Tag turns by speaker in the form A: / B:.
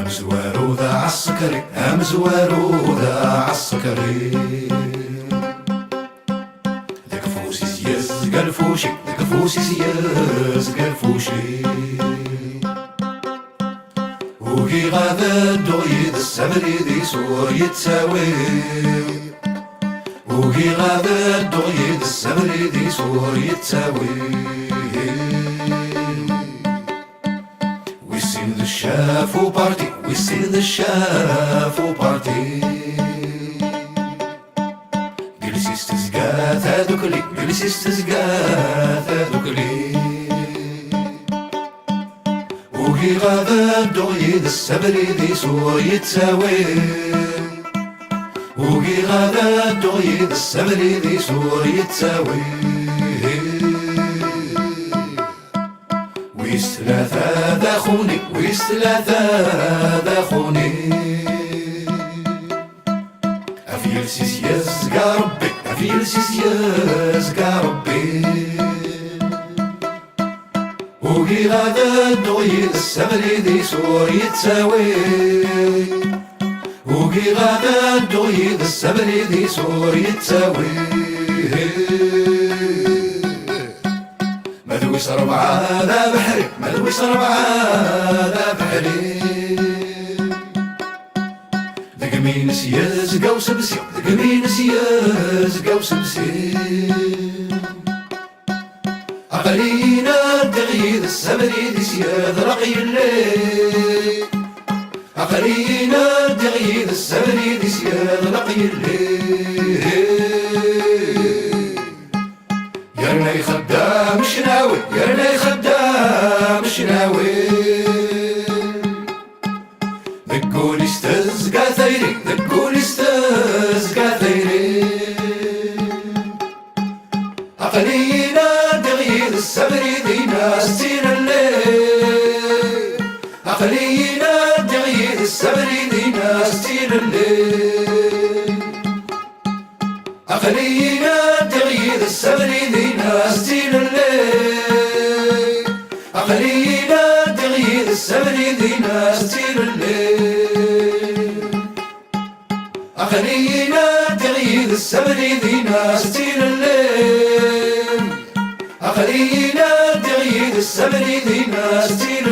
A: مزوارو ذا عالسكري مزوارو ذا عالسكري ذاك فوسي سياز قالفوشي ذاك فوسي سياز قالفوشي وكي غادا الدغيد السمري دي سور يتساوي وكي غادا الدغيد السمري دي سور يتساوي We sing the shuffle party, we sing the shuffle party. Gilly sisters got a dukli, gilly sisters got a dukli. وكي غادا الدغيد السمري دي سور يتساوي وكي غادا الدغيد السمري دي سور يتساوي ويس ثلاثة داخوني ويس ثلاثة داخوني أفيل سيسياز قا ربي أفيل سيسياز قا ربي وكي غادا الدغيد السمري دي سور يتساوي وكي غادا الدغيد السمري دي سور يتساوي مدويس ربعة ذا بحري مدويس ربعة ذا بحري ذاك مين سياز قاو سبسي ذاك مين سياز قاو سبسي أقلينا الدغيد السمري دي سياد رقي الليل أقلينا الدغيد السمري دي سياد رقي الليل يرني خدام شناوي يرني خدام شناوي ذكول استزقى ثيري ذكول استزقى ثيري أقلينا دغيد السمري دي ناس تين الليل أقلينا دغيد السمري دي ناس تين الليل أقلينا دغيد السمري دي ناس تين الليل أقلينا دغيد السمري دي ناس تين الليل أقلينا دغيد السمري دي ناس تين الليل أقلينا دغيد السمري دي ناس تين